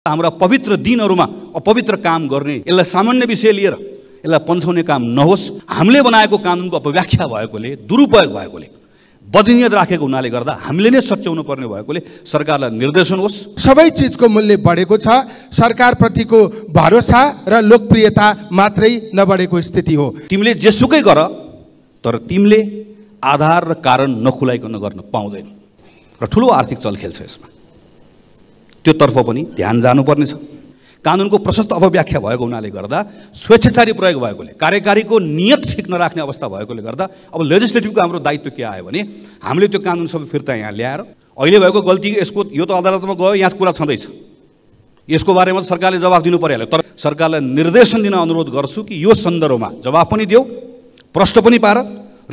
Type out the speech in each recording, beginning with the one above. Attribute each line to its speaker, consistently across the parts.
Speaker 1: हाम्रा पवित्र दिनहरुमा अपवित्र काम गर्ने, यसलाई सामान्य विषय लिएर यसलाई पन्छाउने काम नहोस्। हामीले बनाएको कानुनको अपव्याख्या भएकोले, दुरुपयोग भएकोले, बदनियत राखेको हुनाले गर्दा हामीले नै सच्याउनु पर्ने भएकोले सरकारलाई निर्देशन होस्।
Speaker 2: सबै चीजको मूल्य बढेको छ, सरकार प्रतिको भरोसा र लोकप्रियता मात्रै नबढेको स्थिति हो।
Speaker 1: तिमीले जेसुकै गर, तर तिमीले आधार र कारण नखुलाइकन गर्न पाउँदैन र ठूलो आर्थिक चलखेल छ यसमा। त्यो तर्फ पनि ध्यान जानुपर्ने छ। कानुनको प्रशस्त अपव्याख्या भएको हुनाले गर्दा, स्वेच्छाचारी प्रयोग भएकोले, कार्यकारीको नियत ठिक नराख्ने अवस्था भएकोले गर्दा अब लेजिस्लेटिभको हाम्रो दायित्व के आयो भने हामीले त्यो कानुन सबै फिर्ता यहाँ ल्याएर अहिले भएको गल्ती यसको यो त अदालतमा गयो, यहाँ कुरा छँदैछ, यसको बारेमा सरकारले जवाफ दिनु परिहाल्यो। तर सरकारलाई निर्देशन दिन अनुरोध गर्छु कि यो सन्दर्भमा जवाफ पनि देऊ, प्रश्न पनि पार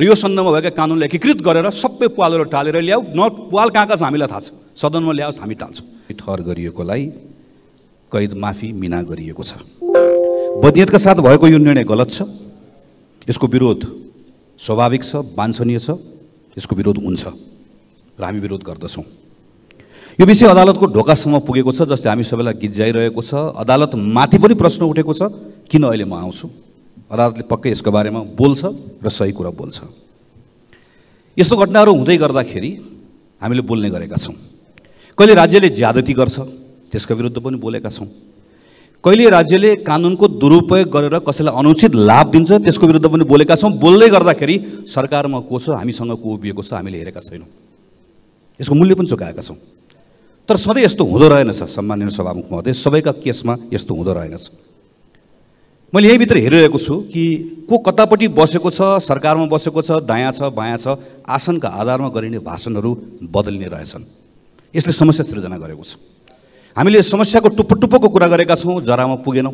Speaker 1: र यो सन्दर्भमा भएका कानुनलाई एकीकृत गरेर सबै पालहरू टालेर ल्याऊ। न पाल कहाँ छ हामीलाई थाहा छ, सदनमा ल्याओस्, हामी टाल्छौँ। ठहर गरिएकोलाई कैद माफी मिना गरिएको छ। बदनियतका साथ भएको यो निर्णय गलत छ, यसको विरोध स्वाभाविक छ, वाञ्छनीय छ, यसको विरोध हुन्छ र हामी विरोध गर्दछौँ। यो विषय अदालतको ढोकासम्म पुगेको छ, जसले हामी सबैलाई गिज्जाइरहेको छ। अदालत माथि पनि प्रश्न उठेको छ, किन अहिले म आउँछु। अदालतले पक्कै यसको बारेमा बोल्छ र सही कुरा बोल्छ। यस्तो घटनाहरू हुँदै गर्दाखेरि हामीले बोल्ने गरेका छौँ। कहिले राज्यले ज्यादती गर्छ, त्यसका विरुद्ध पनि बोलेका छौँ। कहिले राज्यले कानुनको दुरुपयोग गरेर कसैलाई अनुचित लाभ दिन्छ, त्यसको विरुद्ध पनि बोलेका छौँ। बोल्दै गर्दाखेरि सरकारमा को छ, हामीसँग को उभिएको छ, हामीले हेरेका छैनौँ। यसको मूल्य पनि चुकाएका छौँ। तर सधैँ यस्तो हुँदो रहेनछ। सम्माननीय सभामुख महोदय, सबैका केसमा यस्तो हुँदो रहेनछ। मैले यहीँभित्र हेरिरहेको छु कि को कतापट्टि बसेको छ, सरकारमा बसेको छ, दायाँ छ, बायाँ छ, आसनका आधारमा गरिने भाषणहरू बदलिने रहेछन्। यसले समस्या सृजना गरेको छ। हामीले समस्याको टुप्पो टुप्पोको कुरा गरेका छौँ, जरामा पुगेनौँ।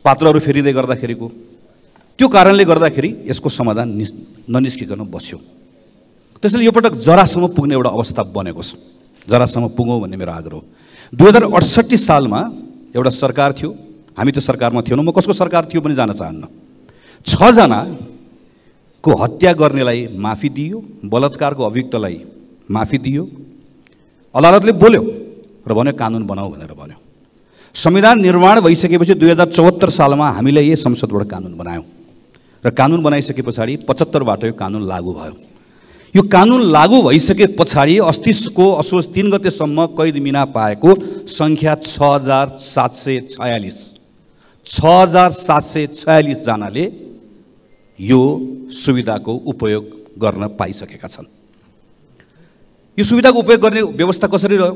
Speaker 1: पात्रहरू फेरिँदै गर्दाखेरिको त्यो कारणले गर्दाखेरि यसको समाधान ननिस्किकन बस्यो। त्यसैले यो पटक जरासम्म पुग्ने एउटा अवस्था बनेको छ। जरासम्म पुगौँ भन्ने मेरो आग्रह हो। 2068 सालमा एउटा सरकार थियो, हामी त्यो सरकारमा थिएनौँ। म कसको सरकार थियो पनि जान चाहन्न। 6 जनाको हत्या गर्नेलाई माफी दियो, बलात्कारको अभियुक्तलाई माफी दियो। अदालतले बोल्यो र भन्यो कानुन बनाऊ भनेर भन्यो। संविधान निर्माण भइसकेपछि 2074 सालमा हामीले यही संसदबाट कानुन बनायौँ र कानुन बनाइसके पछाडि 75बाट यो कानुन लागू भयो। यो कानुन लागू भइसके पछाडि अस्तिको असोज 3 गतेसम्म कैद मिना पाएको सङ्ख्या 6746। 6746 जनाले यो सुविधाको उपयोग गर्न पाइसकेका छन्। यो सुविधाको उपयोग गर्ने व्यवस्था कसरी रह्यो?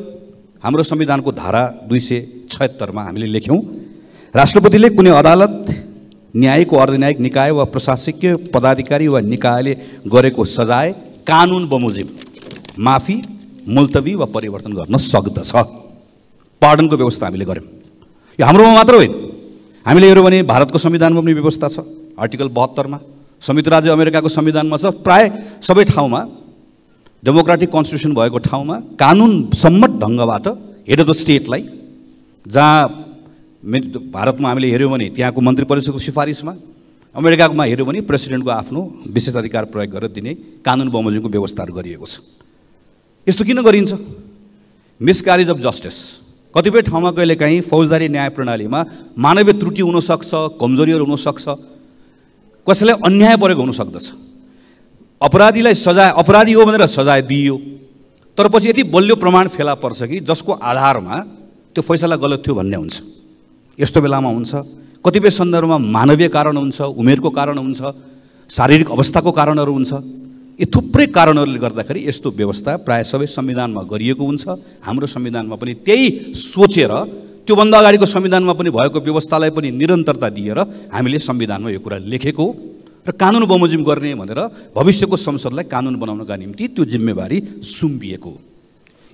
Speaker 1: हाम्रो संविधानको धारा 276 मा हामीले लेख्यौँ, राष्ट्रपतिले कुनै अदालत, न्यायिक वा अर्धन्यायिक निकाय वा प्रशासकीय पदाधिकारी वा निकायले गरेको सजाय कानुन बमोजिम माफी, मुल्तवी वा परिवर्तन गर्न सक्दछ। पार्डनको व्यवस्था हामीले गर्यौँ। यो हाम्रोमा मात्र होइन, हामीले हेऱ्यौँ भने भारतको संविधानमा पनि व्यवस्था छ। आर्टिकल 72 मा, संयुक्त राज्य अमेरिकाको संविधानमा छ। प्राय सबै ठाउँमा डेमोक्रेटिक कन्स्टिट्युसन भएको ठाउँमा कानुन सम्मत ढङ्गबाट हेड अफ द स्टेटलाई, जहाँ भारतमा हामीले हेऱ्यौँ भने त्यहाँको मन्त्री परिषदको सिफारिसमा, अमेरिकामा हेऱ्यौँ भने प्रेसिडेन्टको आफ्नो विशेषाधिकार प्रयोग गरेर दिने कानुन बमोजिमको व्यवस्थाहरू गरिएको छ। यस्तो किन गरिन्छ? Miscarriage of justice. कतिपय ठाउँमा कहिलेकाहीँ फौजदारी न्याय प्रणालीमा मानवीय त्रुटि हुनसक्छ, कमजोरीहरू हुनसक्छ, कसैलाई अन्याय परेको हुनसक्दछ। अपराधीलाई सजाय, अपराधी हो भनेर सजाय दिइयो, तर पछि यति बलियो प्रमाण फेला पर्छ कि जसको आधारमा त्यो फैसला गलत थियो भन्ने हुन्छ। यस्तो बेलामा हुन्छ। कतिपय सन्दर्भमा मानवीय कारण हुन्छ, उमेरको कारण हुन्छ, शारीरिक अवस्थाको कारणहरू हुन्छ। यी थुप्रै कारणहरूले गर्दाखेरि यस्तो व्यवस्था प्राय सबै संविधानमा गरिएको हुन्छ। हाम्रो संविधानमा पनि त्यही सोचेर त्योभन्दा अगाडिको संविधानमा पनि भएको व्यवस्थालाई पनि निरन्तरता दिएर हामीले संविधानमा यो कुरा लेखेको र कानुन बमोजिम गर्ने भनेर भविष्यको संसदलाई कानुन बनाउनका निम्ति त्यो जिम्मेवारी सुम्पिएको।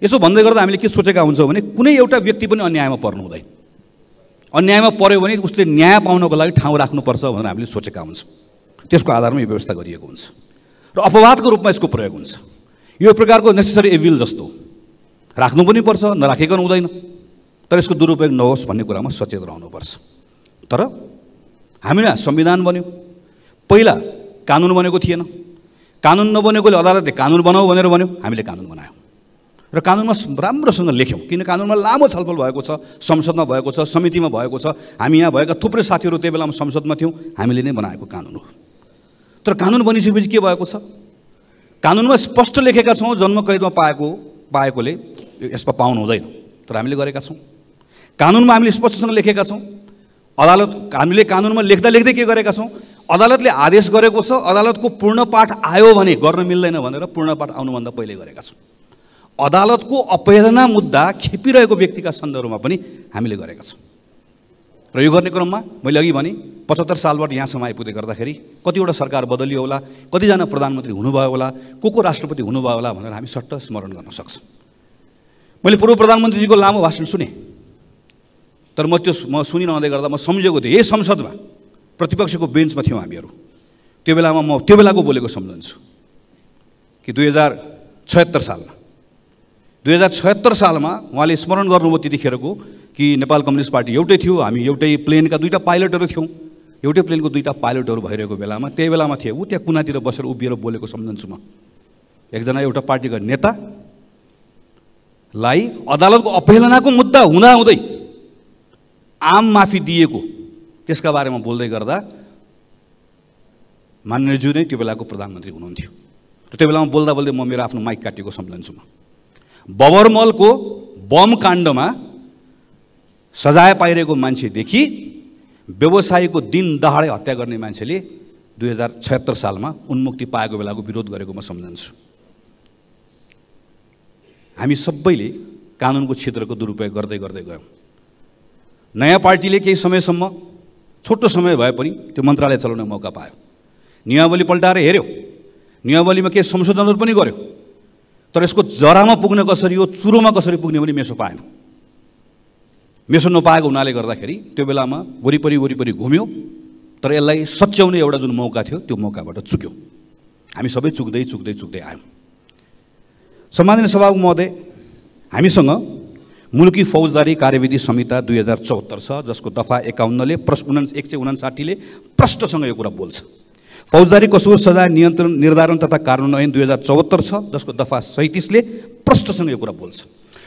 Speaker 1: यसो भन्दै गर्दा हामीले के सोचेका हुन्छौँ भने कुनै एउटा व्यक्ति पनि अन्यायमा पर्नु हुँदैन। अन्यायमा पर्यो भने उसले न्याय पाउनको लागि ठाउँ राख्नुपर्छ भनेर हामीले सोचेका हुन्छौँ। त्यसको आधारमा यो व्यवस्था गरिएको हुन्छ र अपवादको रूपमा यसको प्रयोग हुन्छ। यो प्रकारको नेसेसरी एभिल जस्तो राख्नु पनि पर्छ, नराखेको हुँदैन। तर यसको दुरुपयोग नहोस् भन्ने कुरामा सचेत रहनुपर्छ। तर हामीलाई संविधान बन्यो, पहिला कानुन बनेको थिएन। कानुन नबनेकोले अदालतले कानुन बनाऊ भनेर भन्यो, हामीले कानुन बनायौँ र कानुनमा राम्रोसँग लेख्यौँ, किन कानुनमा लामो छलफल भएको छ, संसदमा भएको छ, समितिमा भएको छ। हामी यहाँ भएका थुप्रै साथीहरू त्यही बेलामा संसदमा थियौँ, हामीले नै बनाएको कानुन हो। तर कानुन बनिसकेपछि के भएको छ? कानुनमा स्पष्ट लेखेका छौँ जन्म कैदमा पाएकोले यसमा पाउनु हुँदैन, तर हामीले गरेका छौँ। कानुनमा हामीले स्पष्टसँग लेखेका छौँ। हामीले कानुनमा लेख्दा लेख्दै के गरेका छौँ? अदालतले आदेश गरेको छ, अदालतको पूर्ण पाठ आयो भने गर्न मिल्दैन भनेर पूर्ण पाठ आउनुभन्दा पहिले गरेका छौँ। अदालतको अपहेलना मुद्दा खेपिरहेको व्यक्तिका सन्दर्भमा पनि हामीले गरेका छौँ। र यो गर्ने क्रममा मैले अघि भने 75 सालबाट यहाँसम्म आइपुग्दै गर्दाखेरि कतिवटा सरकार बदलियो होला, कतिजना प्रधानमन्त्री हुनुभयो होला, को राष्ट्रपति हुनुभयो होला भनेर हामी सट्ट स्मरण गर्न सक्छौँ। मैले पूर्व प्रधानमन्त्रीजीको लामो भाषण सुने, तर म सुनिरहँदै गर्दा म सम्झेको थिएँ, यही संसदमा प्रतिपक्षको बेन्चमा थियौँ हामीहरू। त्यो बेलामा म त्यो बेलाको बोलेको सम्झन्छु कि 2076 सालमा उहाँले स्मरण गर्नुभयो त्यतिखेरको कि नेपाल कम्युनिस्ट पार्टी एउटै थियो, हामी एउटै प्लेनका 2टा पाइलटहरू थियौँ, एउटै प्लेनको 2टा पाइलटहरू भइरहेको बेलामा त्यही बेलामा थिए ऊ त्यहाँ कुनातिर बसेर उभिएर बोलेको सम्झन्छु म। एकजना एउटा पार्टीका नेतालाई अदालतको अपहेलनाको मुद्दा हुँदाहुँदै आम माफी दिएको त्यसका बारेमा बोल्दै गर्दा माननीयज्यू नै त्यो बेलाको प्रधानमन्त्री हुनुहुन्थ्यो। र त्यो बेलामा बोल्दा बोल्दै म मेरो आफ्नो माइक काटेको सम्झन्छु म। बबरमलको बम काण्डमा सजाय पाइरहेको मान्छेदेखि व्यवसायीको दिन दहाडै हत्या गर्ने मान्छेले 2076 सालमा उन्मुक्ति पाएको बेलाको विरोध गरेको म सम्झन्छु। हामी सबैले कानुनको क्षेत्रको दुरुपयोग गर्दै गर्दै गयौँ। नयाँ पार्टीले केही समयसम्म, छोटो समय भए पनि त्यो मन्त्रालय चलाउने मौका पायो। नियमावली पल्टाएर हेऱ्यो, नियमावलीमा केही संशोधनहरू पनि गर्यो, तर यसको जरामा पुग्न कसरी हो, चुरोमा कसरी पुग्ने पनि मेसो पाएन। मेसो नपाएको हुनाले गर्दाखेरि त्यो बेलामा वरिपरि घुम्यो, तर यसलाई सच्याउने एउटा जुन मौका थियो त्यो मौकाबाट चुक्यो। हामी सबै चुक्दै आयौँ। सम्माननीय सभामुख महोदय, हामीसँग मुलुकी फौजदारी कार्यविधि संहिता 2074 छ, जसको दफा 51ले 159ले प्रष्टसँग यो कुरा बोल्छ। फौजदारी कसुर सजाय नियन्त्रण निर्धारण तथा कानुन ऐन 2074 छ, जसको दफा 37ले प्रष्टसँग यो कुरा बोल्छ।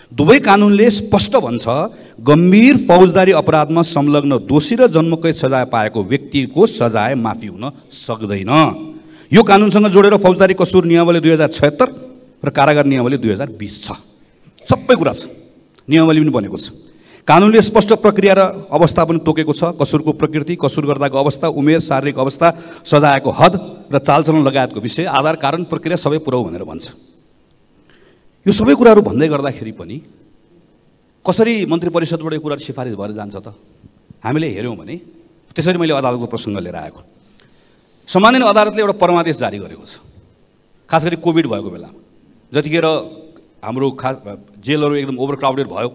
Speaker 1: दुवै कानुनले स्पष्ट भन्छ गम्भीर फौजदारी अपराधमा संलग्न दोषी र जन्मकैद सजाय पाएको व्यक्तिको सजाय माफी हुन सक्दैन। यो कानुनसँग जोडेर फौजदारी कसुर नियमावली 2076 र कारागार नियमावली 2020 छ। सबै कुरा छ, नियमावली पनि बनेको छ। कानुनले स्पष्ट प्रक्रिया र अवस्था पनि तोकेको छ। कसुरको प्रकृति, कसुर गर्दाको अवस्था, उमेर, शारीरिक अवस्था, सजायको हद र चालचलन लगायतको विषय, आधार, कारण, प्रक्रिया सबै पुऱ्याउ भनेर भन्छ। यो सबै कुराहरू भन्दै गर्दाखेरि पनि कसरी मन्त्री परिषदबाट यो कुराहरू सिफारिस भएर जान्छ त हामीले हेऱ्यौँ भने त्यसरी मैले अदालतको प्रसङ्ग लिएर आएको। सामान्य अदालतले एउटा परमादेश जारी गरेको छ, खास गरी कोभिड भएको बेलामा जतिखेर हाम्रो खास जेलहरू एकदम ओभरक्राउडेड भयो,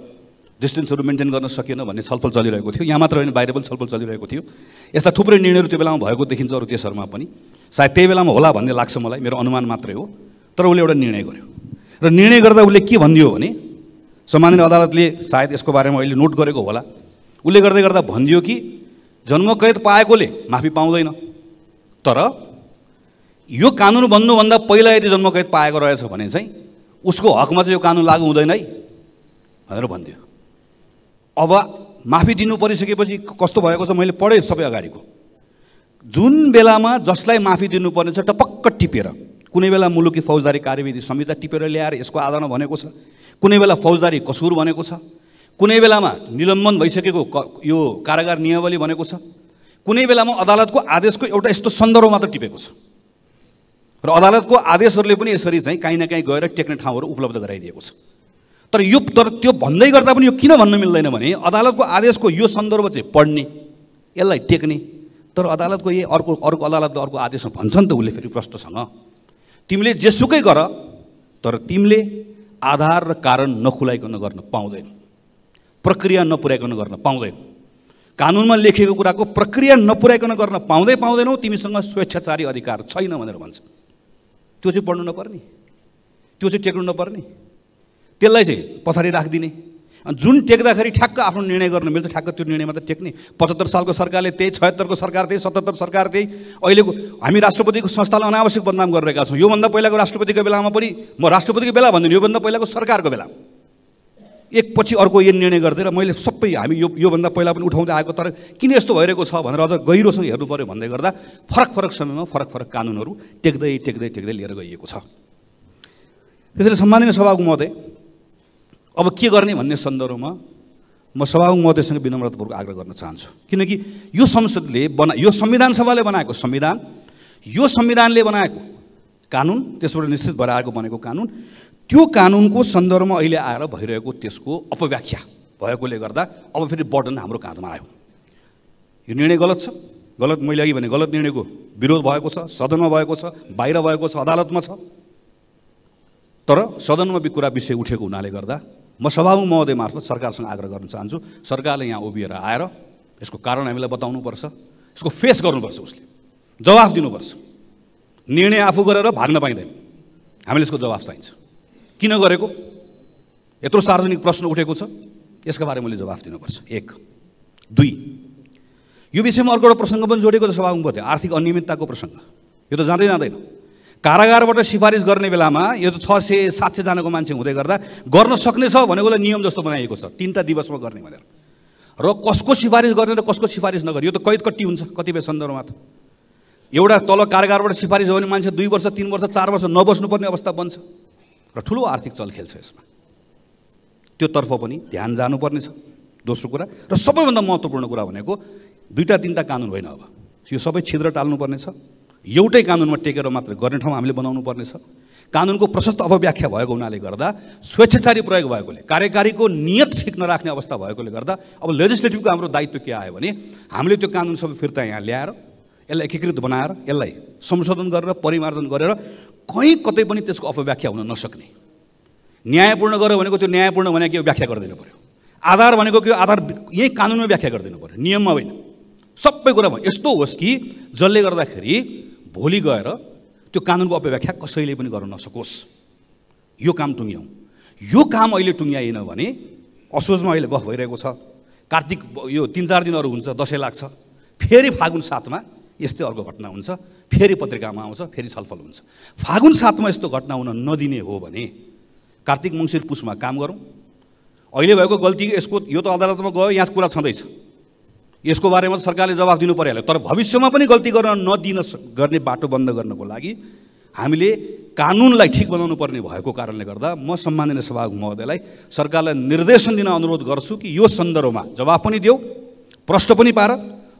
Speaker 1: डिस्टेन्सहरू मेन्टेन गर्न सकिएन भन्ने छलफल चलिरहेको थियो। यहाँ मात्र होइन, बाहिर पनि छलफल चलिरहेको थियो। यस्ता थुप्रै निर्णयहरू त्यो बेलामा भएको देखिन्छ अरू देशहरूमा पनि। सायद त्यही बेलामा होला भन्ने लाग्छ मलाई, मेरो अनुमान मात्रै हो। तर उसले एउटा निर्णय गर्यो र निर्णय गर्दा उसले के भनिदियो भने, सामान्य अदालतले सायद यसको बारेमा अहिले नोट गरेको होला, उसले गर्दै गर्दा भनिदियो कि जन्मकैद पाएकोले माफी पाउँदैन, तर यो कानुन बन्नुभन्दा पहिला यदि जन्मकैद पाएको रहेछ भने चाहिँ उसको हकमा चाहिँ यो कानुन लागू हुँदैन है भनेर भनिदियो। अब माफी दिनु परिसकेपछि कस्तो भएको छ मैले पढेँ सबै अगाडिको। जुन बेलामा जसलाई माफी दिनुपर्ने छ टपक्क टिपेर, कुनै बेला मुलुकी फौजदारी कार्यविधि संहिता टिपेर ल्याएर यसको आधारमा भनेको छ, कुनै बेला फौजदारी कसुर भनेको छ, कुनै बेलामा निलम्बन भइसकेको यो कारागार नियमावली भनेको छ, कुनै बेलामा अदालतको आदेशको एउटा यस्तो सन्दर्भ मात्र टिपेको छ। र अदालतको आदेशहरूले पनि यसरी चाहिँ काहीँ न काहीँ गएर टेक्ने ठाउँहरू उपलब्ध गराइदिएको छ। तर त्यो भन्दै गर्दा पनि यो किन भन्न मिल्दैन भने अदालतको आदेशको यो सन्दर्भ चाहिँ पढ्ने, यसलाई टेक्ने, तर अदालतको यही अर्को अदालतले अर्को आदेशमा भन्छ नि त उसले फेरि प्रष्टसँग, तिमीले जेसुकै गर तर तिमीले आधार र कारण नखुलाइकन गर्न पाउँदैन, प्रक्रिया नपुर्याइकन गर्न पाउँदैन। कानुनमा लेखेको कुराको प्रक्रिया नपुर्याइकन गर्न पाउँदैनौ, तिमीसँग स्वेच्छाचारी अधिकार छैन भनेर भन्छ। त्यो चाहिँ पढ्नु नपर्ने, त्यो चाहिँ टेक्नु नपर्ने, त्यसलाई चाहिँ पछाडि राखिदिने, जुन टेक्दाखेरि ठ्याक्क आफ्नो निर्णय गर्न मिल्छ ठ्याक्क त्यो निर्णय मात्र टेक्ने। 75 सालको सरकारले त्यही, 76 को सरकार त्यही, 77 सरकार त्यही। अहिलेको हामी राष्ट्रपतिको संस्थालाई अनावश्यक बदनाम गरिरहेका छौँ। योभन्दा पहिलाको राष्ट्रपतिको बेलामा पनि, म राष्ट्रपतिको बेला भन्दिनँ, योभन्दा पहिलाको सरकारको बेला एक पछि अर्को यो निर्णय गर्दै र मैले सबै हामी योभन्दा पहिला पनि उठाउँदै आएको, तर किन यस्तो भइरहेको छ भनेर अझ गहिरोसँग हेर्नु पर्यो भन्दै गर्दा फरक समयमा फरक कानुनहरू टेक्दै लिएर गइएको छ। त्यसैले सम्माननीय सभामुख महोदय, अब के गर्ने भन्ने सन्दर्भमा म सभामुख महोदयसँग विनम्रतापूर्वक आग्रह गर्न चाहन्छु। किनकि यो संसदले यो संविधान सभाले बनाएको संविधान, यो संविधानले बनाएको कानुन, त्यसबाट निश्चित भएर आएको बनेको कानुन, त्यो कानुनको सन्दर्भमा अहिले आएर भइरहेको त्यसको अपव्याख्या भएकोले गर्दा अब फेरि बर्डन हाम्रो काँधमा आयो। यो निर्णय गलत छ, गलत, मैले अघि भने गलत निर्णयको विरोध भएको छ, सदनमा भएको छ, बाहिर भएको छ, अदालतमा छ। तर सदनमा कुरा विषय उठेको हुनाले गर्दा म सभामुख महोदय मार्फत सरकारसँग आग्रह गर्न चाहन्छु, सरकारले यहाँ उभिएर आएर यसको कारण हामीलाई बताउनुपर्छ, यसको फेस गर्नुपर्छ, उसले जवाफ दिनुपर्छ। निर्णय आफू गरेर भाग्न पाइँदैन, हामीले यसको जवाफ चाहिन्छ। किन गरेको, यत्रो सार्वजनिक प्रश्न उठेको छ, यसका बारेमा मैले जवाफ दिनुपर्छ। 1 2 यो विषयमा अर्को एउटा प्रसङ्ग पनि जोडेको छ सभामुख महोदय, आर्थिक अनियमितताको प्रसङ्ग। यो त जाँदैन। कारागारबाट सिफारिस गर्ने बेलामा यो 600-700 जनाको मान्छे हुँदै गर्दा गर्न सक्ने छ भनेकोलाई नियम जस्तो बनाइएको छ, 3टा दिवसमा गर्ने भनेर। र कसको सिफारिस गर्ने र कसको सिफारिस नगर्ने, यो त कैद कट्टी हुन्छ कतिपय सन्दर्भमा। त एउटा तल कारागारबाट सिफारिस हो भने मान्छे 2 वर्ष 3 वर्ष 4 वर्ष नबस्नुपर्ने अवस्था बन्छ र ठुलो आर्थिक चलखेल छ यसमा। त्योतर्फ पनि ध्यान जानुपर्ने छ। दोस्रो कुरा र सबैभन्दा महत्त्वपूर्ण कुरा भनेको 2-3टा कानुन होइन, अब यो सबै छिद्र टाल्नुपर्ने छ। एउटै कानुनमा टेकेर मात्र गर्ने ठाउँ हामीले बनाउनु पर्ने छ। कानुनको प्रशस्त अपव्याख्या भएको हुनाले गर्दा, स्वेच्छाचारी प्रयोग भएकोले, कार्यकारीको नियत ठिक नराख्ने अवस्था भएकोले गर्दा अब लेजिस्लेटिभको हाम्रो दायित्व के आयो भने हामीले त्यो कानुन सबै फिर्ता यहाँ ल्याएर यसलाई एकीकृत बनाएर यसलाई संशोधन गरेर परिमार्जन गरेर कहीँ कतै पनि त्यसको अपव्याख्या हुन नसक्ने। न्यायपूर्ण गर्यो भनेको त्यो न्यायपूर्ण भनेको यो व्याख्या गरिदिनु पर्यो। आधार भनेको त्यो आधार यही कानुनमा व्याख्या गरिदिनु पर्यो, नियममा होइन। सबै कुरामा यस्तो होस् कि जसले गर्दाखेरि भोलि गएर त्यो कानुनको अपव्याख्या कसैले पनि गर्न नसकोस्। यो काम टुङ्ग्याउँ। यो काम अहिले टुङ्ग्याएन भने असोजमा अहिले गफ भइरहेको छ। कार्तिक यो 3-4 दिन अरू हुन्छ, दसैँ लाग्छ, फेरि फागुन 7मा यस्तै अर्को घटना हुन्छ, फेरि पत्रिकामा आउँछ, फेरि छलफल हुन्छ। फागुन 7मा यस्तो घटना हुन नदिने हो भने कार्तिक मङ्सिर पुसमा काम गरौँ। अहिले भएको गल्ती यसको यो त अदालतमा गयो, यहाँ कुरा छँदैछ, यसको बारेमा सरकारले जवाफ दिनु परिहाल्यो। तर भविष्यमा पनि गल्ती गर्न गर्ने बाटो बन्द गर्नको लागि हामीले कानुनलाई ठिक बनाउनु पर्ने भएको कारणले गर्दा म सम्माननीय सभामुख महोदयलाई सरकारलाई निर्देशन दिन अनुरोध गर्छु कि यो सन्दर्भमा जवाफ पनि देऊ, प्रश्न पनि पार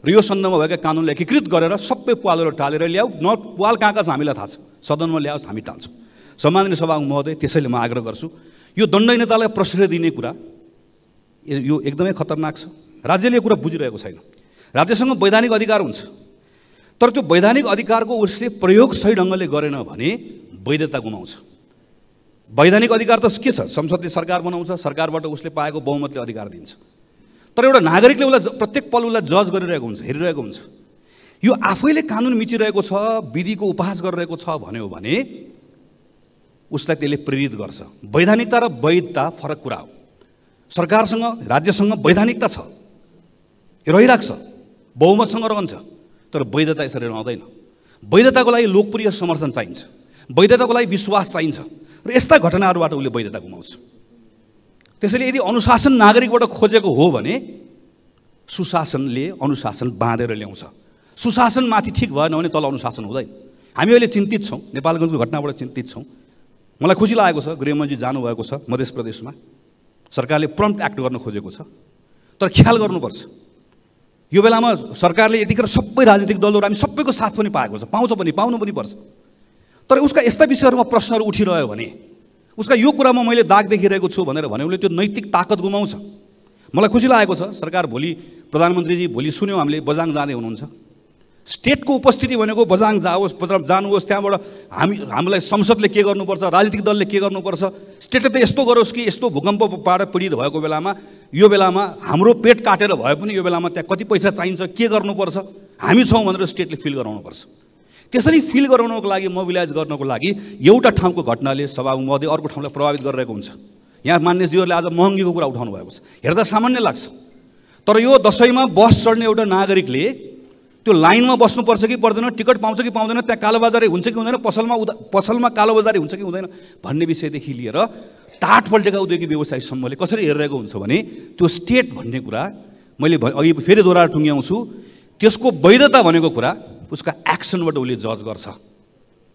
Speaker 1: र यो सन्दर्भमा भएका कानुनलाई एकीकृत गरेर सबै पालहरू टालेर ल्याऊ। न पाल कहाँ छ हामीलाई थाहा छ, सदनमा ल्याओस्, हामी टाल्छौँ। सम्माननीय सभामुख महोदय, त्यसैले म आग्रह गर्छु, यो दण्डहीनतालाई प्रश्रय दिने कुरा यो एकदमै खतरनाक छ। राज्यले यो कुरा बुझिरहेको छैन। राज्यसँग वैधानिक अधिकार हुन्छ, तर त्यो वैधानिक अधिकारको उसले प्रयोग सही ढङ्गले गरेन भने वैधता गुमाउँछ। वैधानिक अधिकार त के छ, संसदले सरकार बनाउँछ, सरकारबाट उसले पाएको बहुमतले अधिकार दिन्छ। तर एउटा नागरिकले उसलाई प्रत्येक पल उसलाई जज गरिरहेको हुन्छ, हेरिरहेको हुन्छ। यो आफैले कानुन मिचिरहेको छ, विधिको उपहास गरिरहेको छ भन्यो भने उसलाई त्यसले प्रेरित गर्छ। वैधानिकता र वैधता फरक कुरा हो। सरकारसँग, राज्यसँग वैधानिकता छ, रहिरहेको छ, बहुमतसँग रहन्छ, तर वैधता यसरी रहँदैन। वैधताको लागि लोकप्रिय समर्थन चाहिन्छ, वैधताको लागि विश्वास चाहिन्छ र यस्ता घटनाहरूबाट उसले वैधता गुमाउँछ। त्यसैले यदि अनुशासन नागरिकबाट खोजेको हो भने सुशासनले अनुशासन बाँधेर ल्याउँछ। सुशासन माथि ठिक भएन भने तल अनुशासन हुँदैन। हामी अहिले चिन्तित छौँ, नेपालगञ्जको घटनाबाट चिन्तित छौँ। मलाई खुसी लागेको छ गृहमन्त्री जानुभएको छ मध्य प्रदेशमा, सरकारले प्रम्प्ट एक्ट गर्न खोजेको छ। तर ख्याल गर्नुपर्छ, यो बेलामा सरकारले यतिखेर सबै राजनीतिक दलहरू हामी सबैको साथ पनि पाएको छ, पाउँछ पनि, पाउनु पनि पर्छ। तर उसका यस्ता विषयहरूमा प्रश्नहरू उठिरह्यो भने, उसका यो कुरामा मैले दाग देखिरहेको छु भनेर भने उसले त्यो नैतिक ताकत गुमाउँछ। मलाई खुसी लागेको छ सरकार भोलि, प्रधानमन्त्रीजी भोलि सुन्यौँ हामीले बजाङ जाँदै हुनुहुन्छ। स्टेटको उपस्थिति भनेको बजाङ जाओस्, जानुहोस्, त्यहाँबाट हामीलाई संसदले के गर्नुपर्छ, राजनीतिक दलले के गर्नुपर्छ, स्टेटले त यस्तो गरोस् कि यस्तो भूकम्पबाट पीडित भएको बेलामा, यो बेलामा हाम्रो पेट काटेर भए पनि यो बेलामा त्यहाँ कति पैसा चाहिन्छ, के गर्नुपर्छ, हामी छौँ भनेर स्टेटले फिल गराउनुपर्छ। त्यसरी फिल गराउनको लागि, मोबिलाइज गर्नको लागि एउटा ठाउँको घटनाले सभामुख महोदय अर्को ठाउँलाई प्रभावित गरिरहेको हुन्छ। यहाँ मान्यजीहरूले आज महँगीको कुरा उठाउनु भएको छ, हेर्दा सामान्य लाग्छ, तर यो दसैँमा बस चढ्ने एउटा नागरिकले त्यो लाइनमा बस्नुपर्छ कि पर्दैन, टिकट पाउँछ कि पाउँदैन, त्यहाँ कालोबजारी हुन्छ कि हुँदैन, पसलमा कालोबजारी हुन्छ कि हुँदैन भन्ने विषयदेखि लिएर टाट पल्टेका उद्योगी व्यवसायी कसरी हेरिरहेको हुन्छ भने त्यो स्टेट भन्ने कुरा मैले अघि फेरि दोहोऱ्याएर टुङ्ग्याउँछु, त्यसको वैधता भनेको कुरा उसका एक्सनबाट उसले जज गर्छ।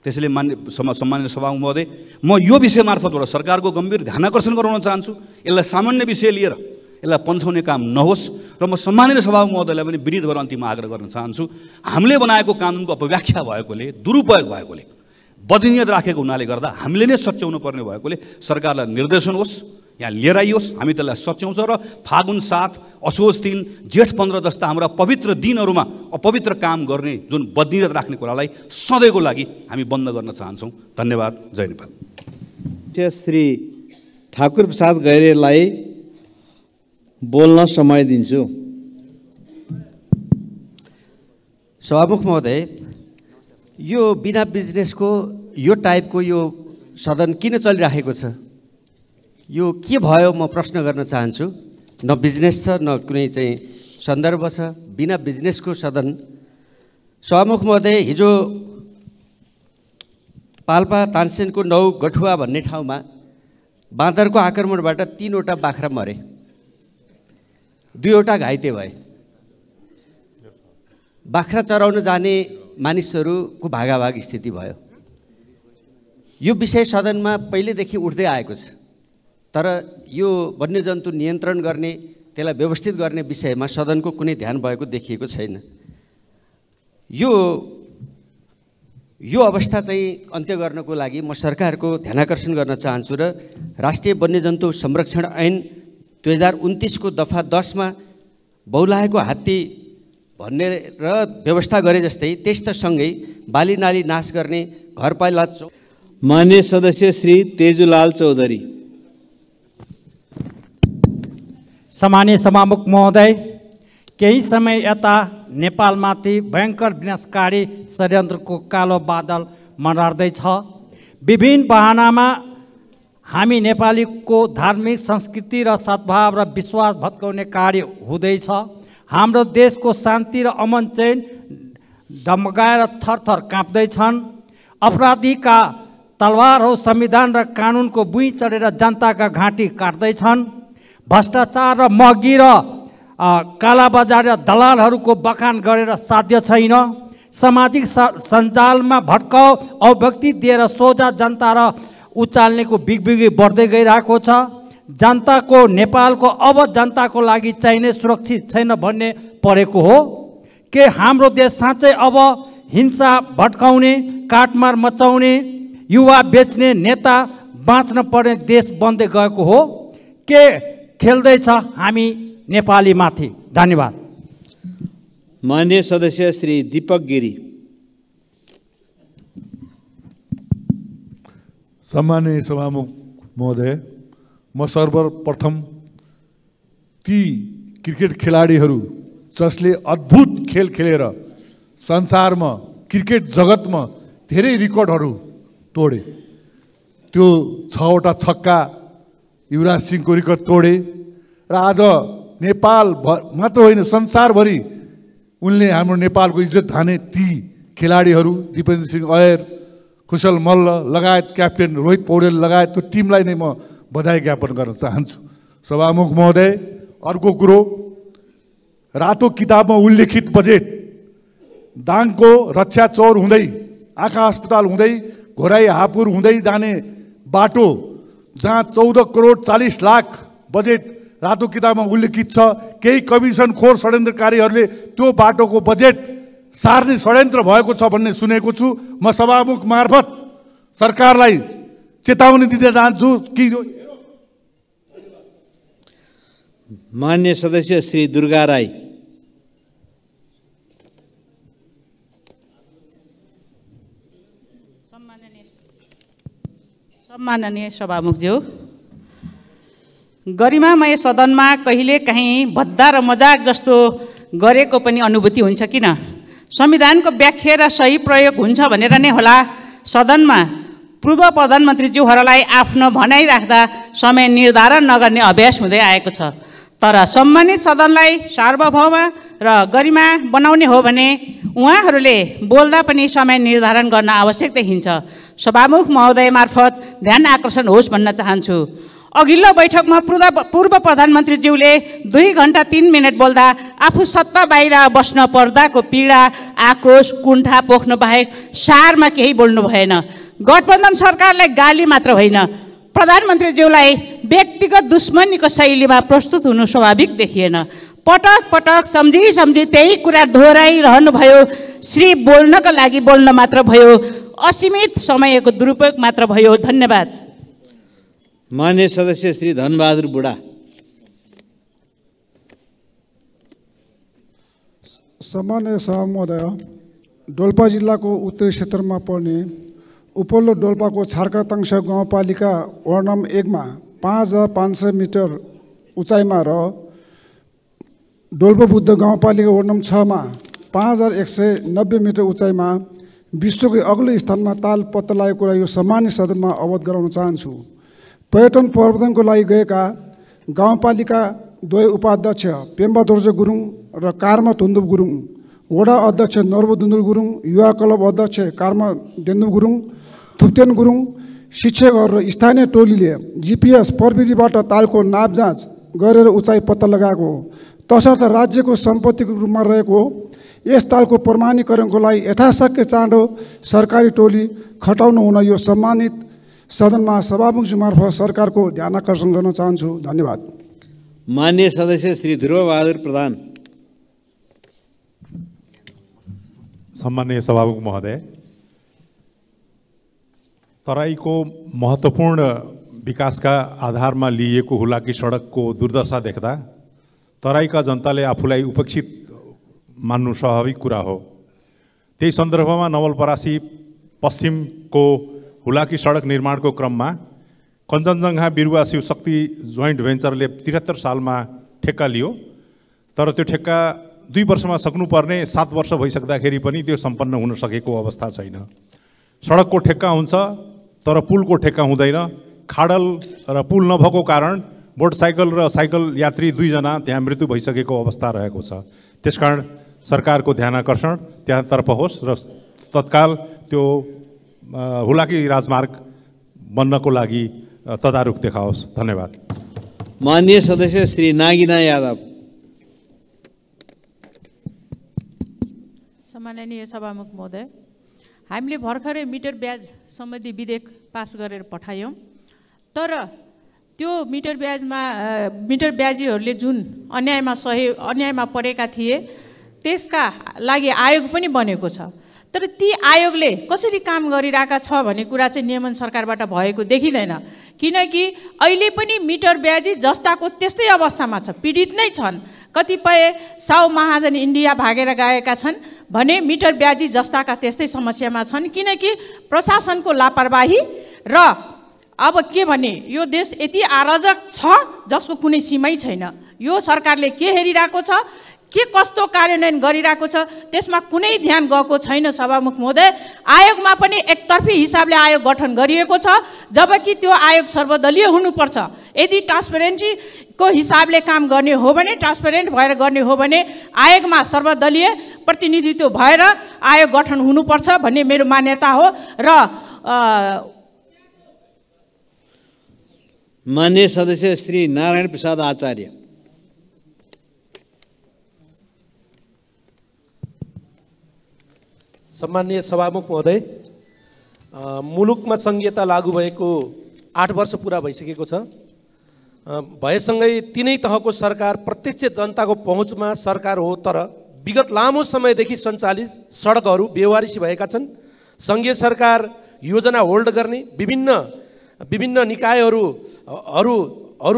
Speaker 1: त्यसैले सम्माननीय सभामुख महोदय, म यो विषय मार्फतबाट सरकारको गम्भीर ध्यानाकर्षण गराउन चाहन्छु। यसलाई सामान्य विषय लिएर यसलाई पन्छाउने काम नहोस् र म सम्माननीय सभामुख महोदयलाई पनि विनीत भएर अन्तिममा आग्रह गर्न चाहन्छु, हामीले बनाएको कानुनको अपव्याख्या भएकोले, दुरुपयोग भएकोले, बदनियत राखेको हुनाले गर्दा हामीले नै सच्याउनु पर्ने भएकोले सरकारलाई निर्देशन होस्, यहाँ लिएर आइयोस्, हामी त्यसलाई सच्याउँछौँ र फागुन 7, असोज 3, जेठ 15 जस्ता हाम्रा पवित्र दिनहरूमा अपवित्र काम गर्ने जुन बदनियत राख्ने कुरालाई सधैँको लागि हामी बन्द गर्न चाहन्छौँ। धन्यवाद। जय नेपाल।
Speaker 3: श्री ठाकुर प्रसाद गैरेलाई बोल्न समय दिन्छु।
Speaker 4: सभामुख महोदय, यो बिना बिजनेसको यो टाइपको यो सदन किन चलिराखेको छ? यो के भयो म प्रश्न गर्न चाहन्छु। न बिजनेस छ, न कुनै चाहिँ सन्दर्भ छ, बिना बिजनेसको सदन। सभामुख महोदय, हिजो पाल्पा तानसेनको 9 गठुवा भन्ने ठाउँमा बाँदरको आक्रमणबाट 3वटा बाख्रा मरे, 2वटा घाइते भए। बाख्रा चराउन जाने मानिसहरूको भागाभाग स्थिति भयो। यो विषय सदनमा पहिलेदेखि उठ्दै आएको छ, तर यो वन्यजन्तु नियन्त्रण गर्ने, त्यसलाई व्यवस्थित गर्ने विषयमा सदनको कुनै ध्यान भएको देखिएको छैन। यो अवस्था चाहिँ अन्त्य गर्नको लागि म सरकारको ध्यानाकर्षण गर्न चाहन्छु र राष्ट्रिय वन्यजन्तु संरक्षण ऐन 2029 को दफा 10 मा बहुलाएको हात्ती भन्ने र व्यवस्था गरे जस्तै त्यस्तसँगै बाली नाली नाश गर्ने घरपालुवा।
Speaker 3: मान्य सदस्य श्री तेजुलाल चौधरी।
Speaker 5: सम्मानीय सभामुख महोदय, केही समय यता नेपालमाथि भयङ्कर विनाशकारी षड्यन्त्रको कालो बादल मन्डराउँदैछ। विभिन्न बहानामा हामी नेपालीको धार्मिक संस्कृति र सद्भाव र विश्वास भत्काउने कार्य हुँदैछ। हाम्रो देशको शान्ति र अमन चैन डमगाएर थरथर काँप्दैछन्। अपराधीका तलवारहरू संविधान र कानुनको बुई चढेर जनताका घाँटी काट्दैछन्। भ्रष्टाचार र महँगी र कालाबजार र दलालहरूको बखान गरेर साध्य छैन। सामाजिक सञ्जालमा भड्काउ अभिव्यक्ति दिएर सोझा जनता र उचाल्नेको बिगबिगी बढ्दै गइरहेको छ। जनताको, नेपालको अब जनताको लागि चाहिने सुरक्षित छैन भन्ने परेको हो। के हाम्रो देश साँच्चै अब हिंसा भड्काउने, काटमार मचाउने, युवा बेच्ने नेता बाँच्न पर्ने देश बन्दै गएको हो? के खेल्दैछ हामी नेपाली माथि? धन्यवाद।
Speaker 3: मान्य सदस्य श्री दीपक गिरी।
Speaker 6: सम्माननीय सभामुख महोदय, म सर्वप्रथम ती क्रिकेट खेलाडीहरू जसले अद्भुत खेल खेलेर संसारमा क्रिकेट जगतमा धेरै रेकर्डहरू तोडे, त्यो 6वटा छक्का युवराज सिंहको रेकर्ड तोडे र आज नेपाल मात्र होइन संसारभरि उनले हाम्रो नेपालको इज्जत हाने ती खेलाडीहरू दिपेन्द्र सिंह अयर, कुशल मल्ल लगायत क्याप्टेन रोहित पौडेल लगायत त्यो टिमलाई नै म बधाई ज्ञापन गर्न चाहन्छु। सभामुख महोदय, अर्को कुरो, रातो किताबमा उल्लेखित बजेट दाङको रक्षा चौर हुँदै आँखा अस्पताल हुँदै घोराई हापुर हुँदै जाने बाटो जहाँ 14 करोड 40 लाख बजेट रातो किताबमा उल्लेखित छ, केही कमिसन खोर षड्यन्त्रकारीहरूले त्यो बाटोको बजेट सार्ने षड्यन्त्र भएको छ भन्ने सुनेको छु। म सभामुख मार्फत सरकारलाई चेतावनी दिन चाहन्छु कि
Speaker 3: मान्य सदस्य श्री दुर्गा राई।
Speaker 7: सम्माननीय सभामुखज्यू, गरिमामय सदनमा कहिले काहीँ भद्दा र मजाक जस्तो गरेको पनि अनुभूति हुन्छ किन? संविधानको व्याख्या र सही प्रयोग हुन्छ भनेर नै होला सदनमा पूर्व प्रधानमन्त्रीज्यूहरूलाई आफ्नो भनाइ राख्दा समय निर्धारण नगर्ने अभ्यास हुँदै आएको छ। तर सम्मानित सदनलाई सार्वभौम र गरिमा बनाउने हो भने उहाँहरूले बोल्दा पनि समय निर्धारण गर्न आवश्यक देखिन्छ। सभामुख महोदय मार्फत ध्यान आकर्षण होस् भन्न चाहन्छु। अघिल्लो बैठकमा पूर्व प्रधानमन्त्रीज्यूले 2 घण्टा 3 मिनट बोल्दा आफू सत्ता बाहिर बस्न पर्दाको पीडा, आक्रोश, कुण्ठा पोख्नु बाहेक सारमा केही बोल्नु भएन। गठबन्धन सरकारलाई गाली मात्र होइन, प्रधानमन्त्रीज्यूलाई व्यक्तिगत दुश्मनीको शैलीमा प्रस्तुत हुनु स्वाभाविक देखिएन। पटक पटक सम्झी त्यही कुरा दोहोऱ्याइरहनु भयो। श्री बोल्नको लागि बोल्न मात्र भयो, असीमित समयको दुरुपयोग मात्र भयो। धन्यवाद।
Speaker 3: मान्य सदस्य श्री धनबहादुर बुढा।
Speaker 8: सम्माननीय सभा महोदय, डोल्पा जिल्लाको उत्तरी क्षेत्रमा पर्ने उपल्लो डोल्पाको छार्काताङसा गाउँपालिका वार्ड नम्बर 1 मा 5500 मिटर उचाइमा र डोल्पा बुद्ध गाउँपालिका वार्ड नम्बर 6 मा 5190 मिटर उचाइमा विश्वकै अग्लो स्थानमा ताल पत्ता लागेको कुरा यो सम्मानित सदनमा अवगत गराउन चाहन्छु। पर्यटन प्रवर्धनको लागि गएका गाउँपालिका 2 उपाध्यक्ष पेम्बा दोर्जे गुरुङ र कारमा धुन्दुप गुरुङ, वडा अध्यक्ष नर्बु दुन्दुल गुरुङ, युवा क्लब अध्यक्ष कारमा डेन्दुप गुरुङ, थुप्तेन गुरुङ, शिक्षकहरू र स्थानीय टोलीले GPS प्रविधिबाट तालको नाप जाँच गरेर उचाइ पत्ता लगाएको हो। तसर्थ राज्यको सम्पत्तिको रूपमा रहेको यस तालको प्रमाणीकरणको लागि यथाशक्य चाँडो सरकारी टोली खटाउनु हुन यो सम्मानित सदनमा सभामुखजी मार्फत सरकारको ध्यान आकर्षण गर्न चाहन्छु। धन्यवाद।
Speaker 3: मान्य सदस्य श्री ध्रुवबहादुर प्रधान।
Speaker 6: सम्माननीय सभामुख महोदय, तराईको महत्त्वपूर्ण विकासका आधारमा लिइएको हुलाकी सडकको दुर्दशा देख्दा तराईका जनताले आफूलाई उपेक्षित मान्नु स्वाभाविक कुरा हो। त्यही सन्दर्भमा नवलपरासी पश्चिमको हुलाकी सडक निर्माणको क्रममा कञ्चनजङ्घा बिरुवा शिव शक्ति जोइन्ट भेन्चरले 73 सालमा ठेक्का लियो। तर त्यो ठेक्का 2 वर्षमा सक्नुपर्ने 7 वर्ष भइसक्दाखेरि पनि त्यो सम्पन्न हुन सकेको अवस्था छैन। सडकको ठेक्का हुन्छ तर पुलको ठेक्का हुँदैन। खाडल र पुल नभएको कारण मोटरसाइकल र साइकल यात्री 2 जना त्यहाँ मृत्यु भइसकेको अवस्था रहेको छ। त्यसकारण सरकारको ध्यान आकर्षण त्यहाँतर्फ होस् र तत्काल त्यो हुलाकी राजमार्ग बन्नको लागि तदारुक देखाओस्। धन्यवाद।
Speaker 3: माननीय सदस्य श्री नागिना यादव।
Speaker 9: सम्माननीय सभामुख महोदय, हामीले भर्खरै मिटर ब्याज सम्बन्धी विधेयक पास गरेर पठायौँ। तर त्यो मिटर ब्याजीहरूले जुन अन्यायमा परेका थिए त्यसका लागि आयोग पनि बनेको छ। तर ती आयोगले कसरी काम गरिरहेका छ भन्ने कुरा चाहिँ नियमन सरकारबाट भएको देखिँदैन। किनकि अहिले पनि मिटर ब्याजी जस्ताको त्यस्तै अवस्थामा छ, पीडित नै छन्। कतिपय साउ महाजन इन्डिया भागेर गएका छन् भने मिटर ब्याजी जस्ताका त्यस्तै समस्यामा छन्। किनकि प्रशासनको लापरवाही र अब के भने यो देश यति अराजक छ जसको कुनै सीमै छैन। यो सरकारले के हेरिरहेको छ, के कस्तो कार्यान्वयन गरिरहेको छ त्यसमा कुनै ध्यान गएको छैन। सभामुख महोदय, आयोगमा पनि एकतर्फी हिसाबले आयोग गठन गरिएको छ, जबकि त्यो आयोग सर्वदलीय हुनुपर्छ। यदि ट्रान्सपेरेन्सीको हिसाबले काम गर्ने हो भने, ट्रान्सपेरेन्ट भएर गर्ने हो भने आयोगमा सर्वदलीय प्रतिनिधित्व भएर आयोग गठन हुनुपर्छ भन्ने मेरो मान्यता हो। र
Speaker 3: मान्य सदस्य श्री नारायण प्रसाद आचार्य।
Speaker 10: सम्माननीय सभामुख महोदय, मुलुकमा संघीयता लागू भएको 8 वर्ष पुरा भइसकेको छ। भएसँगै तिनै तहको सरकार प्रत्यक्ष जनताको पहुँचमा सरकार हो, तर विगत लामो समयदेखि सञ्चालित सडकहरू बेवारिसी भएका छन्। सङ्घीय सरकार योजना होल्ड गर्ने, विभिन्न निकायहरू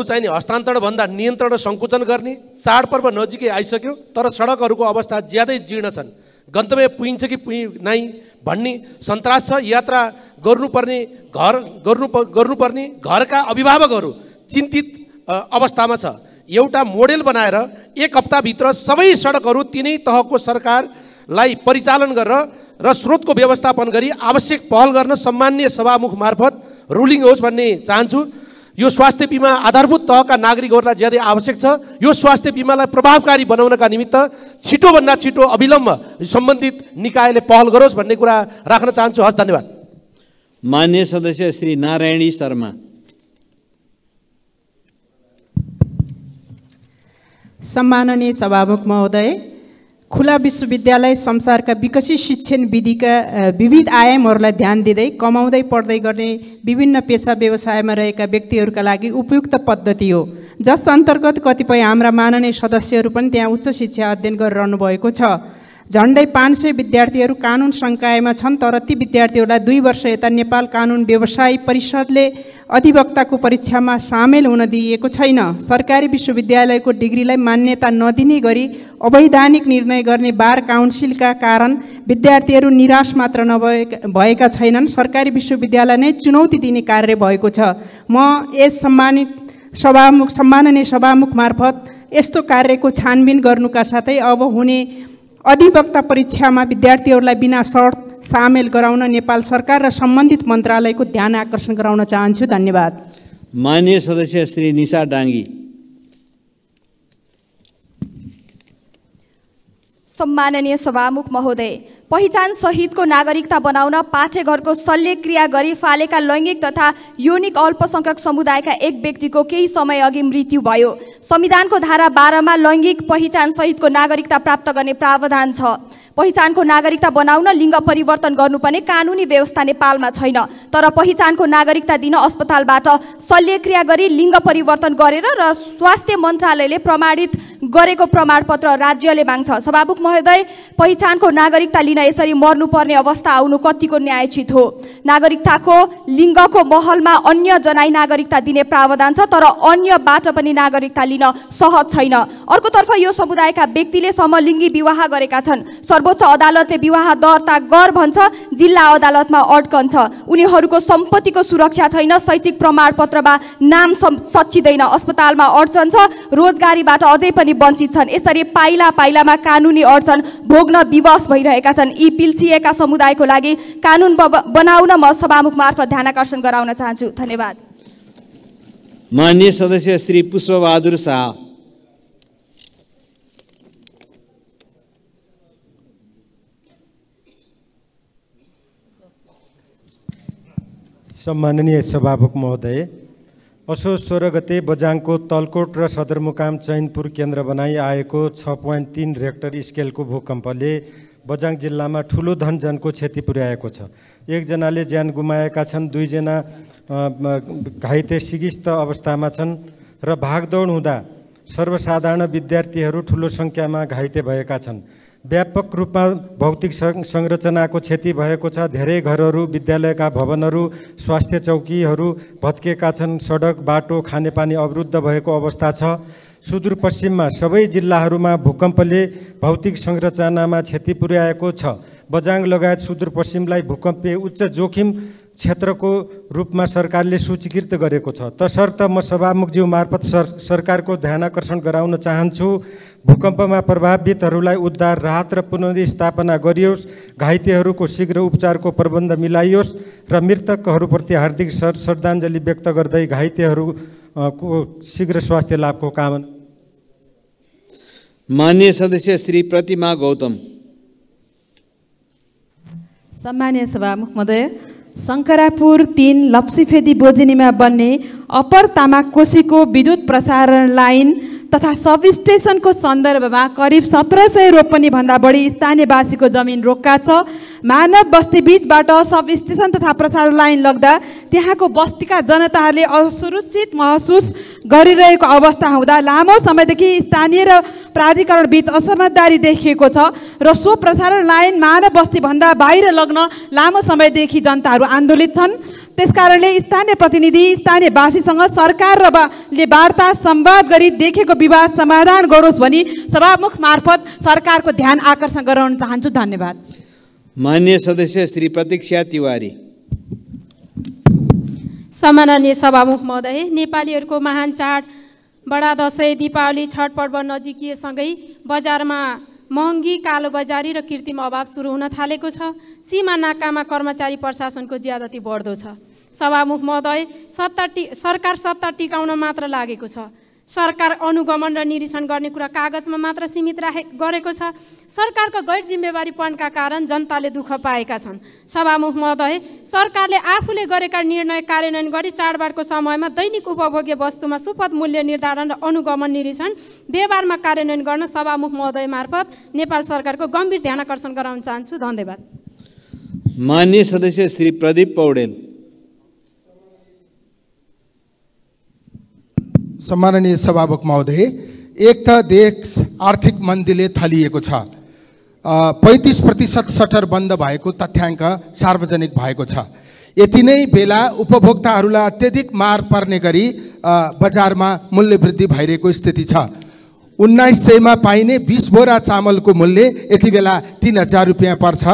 Speaker 10: चाहिने हस्तान्तरणभन्दा नियन्त्रण र सङ्कुचन गर्ने। चाडपर्व नजिकै आइसक्यो तर सडकहरूको अवस्था ज्यादै जीर्ण छन्। गन्तव्य पुगिन्छ कि नै भन्ने सन्तास छ। यात्रा गर्नुपर्ने घरका अभिभावकहरू चिन्तित अवस्थामा छ। एउटा मोडेल बनाएर 1 हप्ताभित्र सबै सडकहरू तिनै तहको सरकारलाई परिचालन गरेर र स्रोतको व्यवस्थापन गरी आवश्यक पहल गर्न सम्माननीय सभामुख मार्फत रुलिङ होस् भन्ने चाहन्छु। यो स्वास्थ्य बिमा आधारभूत तहका नागरिकहरूलाई ज्यादै आवश्यक छ। यो स्वास्थ्य बिमालाई प्रभावकारी बनाउनका निमित्त छिटोभन्दा छिटो अविलम्ब सम्बन्धित निकायले पहल गरोस् भन्ने कुरा राख्न चाहन्छु। हस्, धन्यवाद।
Speaker 3: मान्य सदस्य श्री नारायणी शर्मा।
Speaker 11: सम्माननीय सभामुख महोदय, खुला विश्वविद्यालय संसारका विकसित शिक्षण विधिका विविध आयामहरूलाई ध्यान दिँदै कमाउँदै पढ्दै गर्ने विभिन्न पेसा व्यवसायमा रहेका व्यक्तिहरूका लागि उपयुक्त पद्धति हो, जस अन्तर्गत कतिपय हाम्रा माननीय सदस्यहरू पनि त्यहाँ उच्च शिक्षा अध्ययन गरिरहनु भएको छ। झन्डै 500 विद्यार्थीहरू कानुन संकायमा छन्, तर ती विद्यार्थीहरूलाई 2 वर्ष यता नेपाल कानुन व्यवसाय परिषदले अधिवक्ताको परीक्षामा सामेल हुन दिएको छैन। सरकारी विश्वविद्यालयको डिग्रीलाई मान्यता नदिने गरी अवैधानिक निर्णय गर्ने बार काउन्सिलका कारण विद्यार्थीहरू निराश मात्र भएका छैनन्, सरकारी विश्वविद्यालय नै चुनौती दिने कार्य भएको छ। म यस सम्माननीय सभामुख मार्फत यस्तो कार्यको छानबिन गर्नुका साथै अब हुने अधिवक्ता परीक्षामा विद्यार्थीहरूलाई बिना शर्त सामेल गराउन नेपाल सरकार र सम्बन्धित मन्त्रालयको ध्यान आकर्षण गराउन चाहन्छु। धन्यवाद।
Speaker 3: मान्य सदस्य श्री निशा डाङ्गी।
Speaker 12: सम्माननीय सभामुख महोदय, पहिचान सहितको नागरिकता बनाउन पाठेघरको शल्यक्रिया गरी फालेका लैङ्गिक तथा यौनिक अल्पसंख्यक समुदायका एक व्यक्तिको केही समय अघि मृत्यु भयो। संविधानको धारा 12 मा लैङ्गिक पहिचान सहितको नागरिकता प्राप्त गर्ने प्रावधान छ। पहिचानको नागरिकता बनाउन लिङ्ग परिवर्तन गर्नुपर्ने कानुनी व्यवस्था नेपालमा छैन, तर पहिचानको नागरिकता दिन अस्पतालबाट शल्यक्रिया गरी लिङ्ग परिवर्तन गरेर र स्वास्थ्य मन्त्रालयले प्रमाणित गरेको प्रमाणपत्र राज्यले माग्छ। सभामुख महोदय, पहिचानको नागरिकता लिन यसरी मर्नुपर्ने अवस्था आउनु कतिको न्यायोचित हो? नागरिकताको लिङ्गको महलमा अन्य जनाई नागरिकता दिने प्रावधान छ, तर अन्यबाट पनि नागरिकता लिन सहज छैन। अर्कोतर्फ यो समुदायका व्यक्तिले समलिङ्गी विवाह गरेका छन्। सर्वोच्च अदालतले विवाह दर्ता गर भन्छ, जिल्ला अदालतमा अड्कन्छ। उनीहरूको सम्पत्तिको सुरक्षा छैन, शैक्षिक प्रमाणपत्रमा नाम सच्चिँदैन, अस्पतालमा अडचन छ, रोजगारीबाट अझै पनि वञ्चित छन्। यसरी पाइला पाइलामा कानुनी अडचन भोग्न विवश भइरहेका छन्। यी पिल्चिएका समुदायको लागि कानुन बनाउन म सभामुख मार्फत ध्यान आकर्षण गराउन चाहन्छु। धन्यवाद।
Speaker 3: मान्य सदस्य श्री पुष्पबहादुर शाह।
Speaker 13: सम्माननीय सभामुख महोदय, असोज 16 गते बझाङको तलकोट र सदरमुकाम चैनपुर केन्द्र बनाई आएको 6.3 रेक्टर स्केलको भूकम्पले बझाङ जिल्लामा ठुलो धनजनको क्षति पुर्याएको छ। 1 जनाले ज्यान गुमाएका छन्, 2 जना घाइते सिगिस्त अवस्थामा छन् र भागदौड हुँदा सर्वसाधारण विद्यार्थीहरू ठुलो सङ्ख्यामा घाइते भएका छन्। व्यापक रूपमा भौतिक संरचनाको क्षति भएको छ। धेरै घरहरू, विद्यालयका भवनहरू, स्वास्थ्य चौकीहरू भत्केका छन्। सडक, बाटो, खानेपानी अवरुद्ध भएको अवस्था छ। सुदूरपश्चिममा सबै जिल्लाहरूमा भूकम्पले भौतिक संरचनामा क्षति पुर्याएको छ। बझाङ लगायत सुदूरपश्चिमलाई भूकम्पीय उच्च जोखिम क्षेत्रको रूपमा सरकारले सूचीकृत गरेको छ। तसर्थ म सभामुखज्यू मार्फत सरकारको ध्यान आकर्षण गराउन चाहन्छु। भूकम्पमा प्रभावितहरूलाई उद्धार, राहत र पुनर्स्थापना गरियोस्, घाइतेहरूको शीघ्र उपचारको प्रबन्ध मिलाइयोस् र मृतकहरूप्रति हार्दिक श्रद्धाञ्जली व्यक्त गर्दै घाइतेहरूको शीघ्र स्वास्थ्य लाभको कामना।
Speaker 3: मान्य सदस्य श्री प्रतिमा गौतम।
Speaker 14: सम्मानीय सभामुख महोदय, शङ्करापुर 3 लप्सीफेदी बोजिनीमा बन्ने अप्पर तामाकोसीको विद्युत प्रसारण लाइन तथा सब स्टेसनको सन्दर्भमा करिब 1700 रोपनी भन्दा बढी स्थानीयवासीको जमिन रोक्का छ। मानव बस्ती बीचबाट सब स्टेसन तथा प्रसारण लाइन लग्दा त्यहाँको बस्तीका जनताहरूले असुरक्षित महसुस गरिरहेको अवस्था हुँदा लामो समयदेखि स्थानीय र प्राधिकरण बीच असमझदारी देखिएको छ र सो प्रसारण लाइन मानव बस्ती भन्दा बाहिर लग्न लामो समयदेखि जनताहरू आन्दोलित छन्। त्यसकारणले स्थानीय प्रतिनिधि स्थानीयवासीसँग सरकारले वार्ता संवाद गरी देखेको विवाद समाधान गरोस् भनी सभामुख मार्फत सरकारको ध्यान आकर्षण गराउन चाहन्छु। धन्यवाद।
Speaker 3: मान्य सदस्य श्री प्रतीक्षा तिवारी।
Speaker 15: सम्माननीय सभामुख महोदय, नेपालीहरूको महान चाड बडा दसैँ, दीपावली, छठ पर्व नजिकिएसँगै बजारमा महँगी, कालोबजारी र कृत्रिम अभाव सुरु हुन थालेको छ। सीमा नाकामा कर्मचारी प्रशासनको ज्यादती बढ्दो छ। सभामुख महोदय, सरकार सत्ता टिकाउन मात्र लागेको छ। सरकार अनुगमन र निरीक्षण गर्ने कुरा कागजमा मात्र सीमित गरेको छ। सरकारको गैर जिम्मेवारीपनका कारण जनताले दुःख पाएका छन्। सभामुख महोदय, सरकारले आफूले गरेका निर्णय कार्यान्वयन गरी चाडबाडको समयमा दैनिक उपभोग्य वस्तुमा सुपथ मूल्य निर्धारण र अनुगमन निरीक्षण व्यवहारमा कार्यान्वयन गर्न सभामुख महोदय मार्फत नेपाल सरकारको गम्भीर ध्यानाकर्षण गराउन चाहन्छु। धन्यवाद।
Speaker 3: माननीय सदस्य श्री प्रदीप पौडेल।
Speaker 2: सम्माननीय सभामुख महोदय, एक त देश आर्थिक मन्दीले थलिएको छ। 35% सटर बन्द भएको तथ्याङ्क सार्वजनिक भएको छ। यति नै बेला उपभोक्ताहरूलाई अत्यधिक मार पर्ने गरी बजारमा मूल्य वृद्धि भइरहेको स्थिति छ। 1900 मा पाइने 20 बोरा चामलको मूल्य यति बेला 3000 रुपियाँ पर्छ।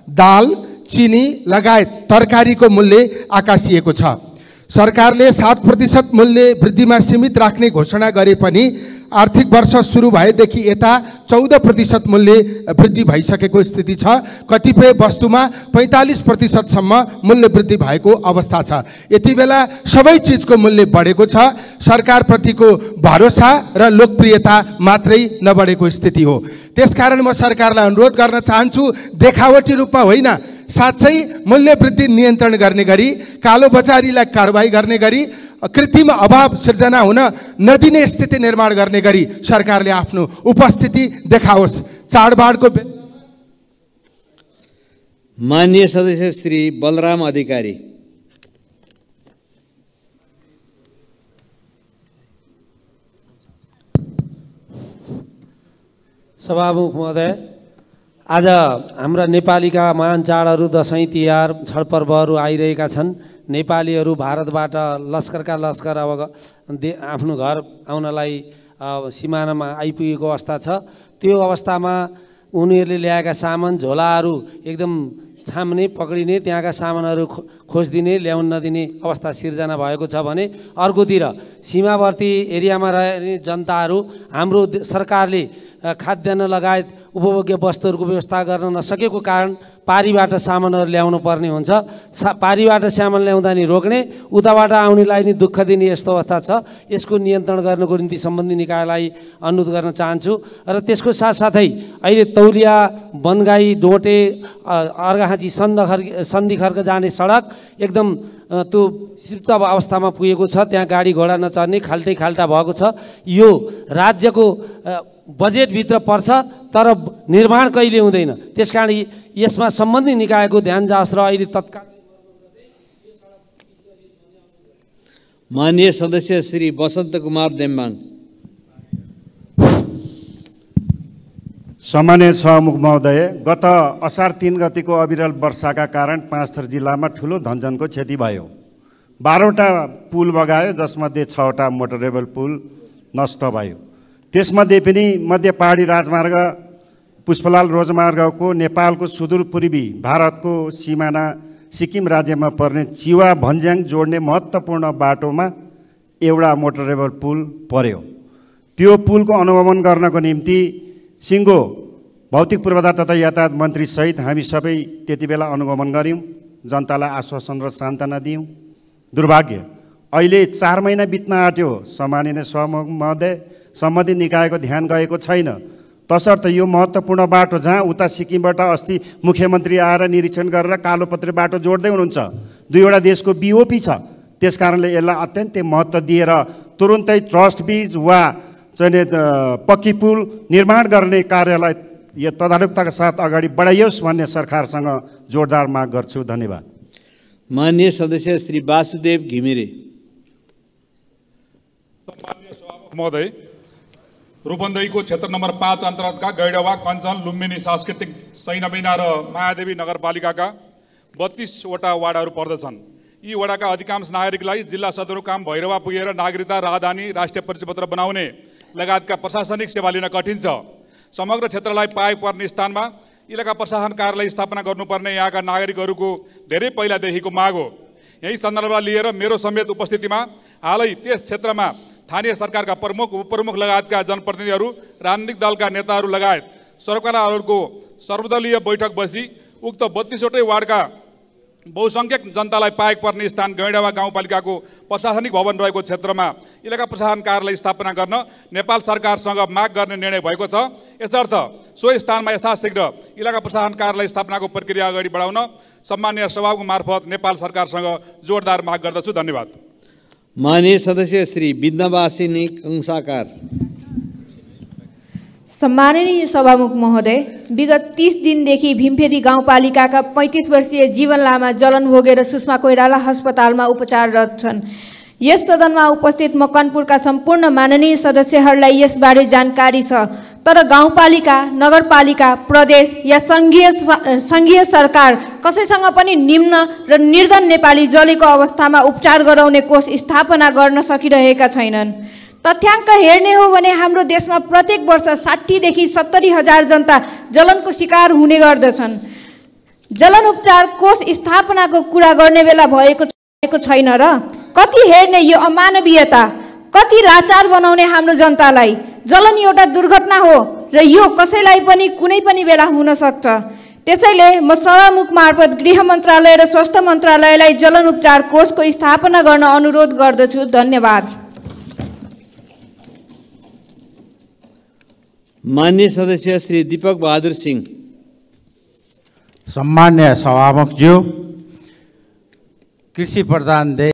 Speaker 2: दाल, चिनी लगायत तरकारीको मूल्य आकाशिएको छ। सरकारले 7% मूल्य वृद्धिमा सीमित राख्ने घोषणा गरे पनि आर्थिक वर्ष सुरु भएदेखि यता 14% मूल्य वृद्धि भइसकेको स्थिति छ। कतिपय वस्तुमा 45% सम्म मूल्य वृद्धि भएको अवस्था छ। यति बेला सबै चिजको मूल्य बढेको छ। सरकारप्रतिको भरोसा र लोकप्रियता मात्रै नबढेको स्थिति हो। त्यसकारण म सरकारलाई अनुरोध गर्न चाहन्छु, देखावटी रूपमा होइन, साँच्चै मूल्य वृद्धि नियन्त्रण गर्ने गरी, कालो बजारीलाई कारबाही गर्ने गरी, कृत्रिम अभाव सिर्जना हुन नदिने स्थिति निर्माण गर्ने गरी सरकारले आफ्नो उपस्थिति देखाओस्। चाडबाडको
Speaker 3: माननीय सदस्य श्री बलराम अधिकारी।
Speaker 10: सभामुख महोदय, आज हाम्रा नेपालीका महान चाडहरू दसैँ, तिहार, छठ पर्वहरू आइरहेका छन्। नेपालीहरू भारतबाट लस्करका लस्कर अब आफ्नो घर आउनलाई सिमानामा आइपुगेको अवस्था छ। त्यो अवस्थामा उनीहरूले ल्याएका सामान, झोलाहरू एकदम छाम्ने, पक्रिने, त्यहाँका सामानहरू खोजिदिने, ल्याउन नदिने अवस्था सिर्जना भएको छ भने अर्कोतिर सीमावर्ती एरियामा रहने जनताहरू हाम्रो सरकारले खाद्यान्न लगायत उपभोग्य वस्तुहरूको व्यवस्था गर्न नसकेको कारण पारीबाट सामानहरू ल्याउनु पर्ने हुन्छ। पारीबाट सामान ल्याउँदा नि रोक्ने, उताबाट आउनेलाई नि दुःख दिने यस्तो अवस्था छ। यसको नियन्त्रण गर्नको निम्ति सम्बन्धित निकायलाई अनुरोध गर्न चाहन्छु। र त्यसको साथसाथै अहिले तौलिया, बनगाई, डोटे, अर्घाखाँची, सन्धि खर्क जाने सडक एकदम त्यो सिप्त अवस्थामा पुगेको छ। त्यहाँ गाडी घोडा नचल्ने, खाल्टै खाल्टा भएको छ। यो राज्यको बजेटभित्र पर्छ तर निर्माण कहिले हुँदैन। त्यसकारण यसमा सम्बन्धित निकायको ध्यान जाओस् र अहिले तत्काल।
Speaker 3: माननीय सदस्य श्री वसन्त कुमार नेम्बाङ।
Speaker 16: सम्माननीय सभामुख महोदय, गत असार 3 गतिको अविरल वर्षाका कारण पाँचथर जिल्लामा ठुलो धनजनको क्षति भयो। 12वटा पुल बगायो, जसमध्ये 6वटा मोटरेबल पुल नष्ट भयो। त्यसमध्ये पनि मध्य पहाडी राजमार्ग पुष्पलाल रोजमार्गको नेपालको सुदूरपूर्वी भारतको सिमाना सिक्किम राज्यमा पर्ने चिवा भन्ज्याङ जोड्ने महत्त्वपूर्ण बाटोमा एउटा मोटरेबल पुल पर्यो। त्यो पुलको अनुगमन गर्नको निम्ति सिङ्गो भौतिक पूर्वाधार तथा यातायात मन्त्री सहित हामी सबै त्यति बेला अनुगमन गऱ्यौँ, जनतालाई आश्वासन र सान्त्वना दियौँ। दुर्भाग्य, अहिले 4 महिना बित्न आँट्यो। सम्माननीय सभामुख महोदय, सम्बन्धित निकायको ध्यान गएको छैन। तसर्थ यो महत्त्वपूर्ण बाटो जहाँ उता सिक्किमबाट अस्ति मुख्यमन्त्री आएर निरीक्षण गरेर कालोपत्रे बाटो जोड्दै हुनुहुन्छ, 2वटा देशको बिओपी छ। त्यसकारणले यसलाई अत्यन्तै महत्त्व दिएर तुरुन्तै ट्रस्ट बीज वा चाहिँ पक्की पुल निर्माण गर्ने कार्यलाई यो तदारुकताका साथ अगाडि बढाइयोस् भन्ने सरकारसँग जोरदार माग गर्छु। धन्यवाद।
Speaker 3: माननीय सदस्य श्री वासुदेव घिमिरे।
Speaker 17: सम्माननीय सभामुख महोदय, रूपन्देहीको क्षेत्र नम्बर 5 अन्तर्गतका गैडवा, कञ्चन, लुम्बिनी, सांस्कृतिक, सैनबैना र मायादेवी नगरपालिकाका 32वटा वाडाहरू पर्दछन्। यी वडाका अधिकांश नागरिकलाई जिल्ला सदरमुकाम भैरवा पुगेर नागरिकता, राजधानी, राष्ट्रिय परिचयपत्र बनाउने लगायतका प्रशासनिक सेवा लिन कठिन छ। समग्र क्षेत्रलाई पाए पर्ने स्थानमा इलाका प्रशासन कार्यालय स्थापना गर्नुपर्ने यहाँका नागरिकहरूको धेरै पहिलादेखिको माग हो। यही सन्दर्भमा लिएर मेरो समेत उपस्थितिमा हालै त्यस क्षेत्रमा स्थानीय सरकारका प्रमुख, उपप्रमुख लगायतका जनप्रतिनिधिहरू, राजनीतिक दलका नेताहरू लगायत सरकारहरूको सर्वदलीय बैठक बसी उक्त 32वटै वार्डका बहुसङ्ख्यक जनतालाई पाएक पर्ने स्थान गैंडावा गाउँपालिकाको प्रशासनिक भवन रहेको क्षेत्रमा इलाका प्रशासन कार्यालय स्थापना गर्न नेपाल सरकारसँग माग गर्ने निर्णय भएको छ। यसर्थ सो स्थानमा यथाशीघ्र इलाका प्रशासन कार्यालय स्थापनाको प्रक्रिया अगाडि बढाउन सम्माननीय सभाको मार्फत नेपाल सरकारसँग जोरदार माग गर्दछु। धन्यवाद।
Speaker 3: माननीय सदस्य श्री बिन्दवासिनी कंसाकार।
Speaker 18: सम्माननीय सभामुख महोदय, विगत 30 दिनदेखि भीमफेदी गाउँपालिकाका 35 वर्षीय जीवन लामा जलन भोगेर सुषमा कोइराला अस्पतालमा उपचाररत छन्। यस सदनमा उपस्थित मकनपुरका सम्पूर्ण माननीय सदस्यहरूलाई यसबारे जानकारी छ, तर गाउँपालिका, नगरपालिका, प्रदेश या सङ्घीय सरकार कसैसँग पनि निम्न र निर्धन नेपाली जलेको अवस्थामा उपचार गराउने कोष स्थापना गर्न सकिरहेका छैनन्। तथ्याङ्क हेर्ने हो भने हाम्रो देशमा प्रत्येक वर्ष 60 देखि 70 हजार जनता जलनको शिकार हुने गर्दछन्। जलन उपचार कोष स्थापनाको कुरा गर्ने बेला भएको छैन र कति हेर्ने यो अमानवीयता, कति लाचार बनाउने हाम्रो जनतालाई। जलन एउटा दुर्घटना हो र यो कसैलाई पनि कुनै पनि बेला हुन सक्छ। त्यसैले म सभामुख मार्फत गृह मन्त्रालय र स्वास्थ्य मन्त्रालयलाई जलन उपचार कोषको स्थापना गर्न अनुरोध गर्दछु। धन्यवाद।
Speaker 3: माननीय सदस्य श्री दीपक बहादुर सिंह।
Speaker 19: सम्मान्य सभामुखज्यू, कृषि प्रधान देश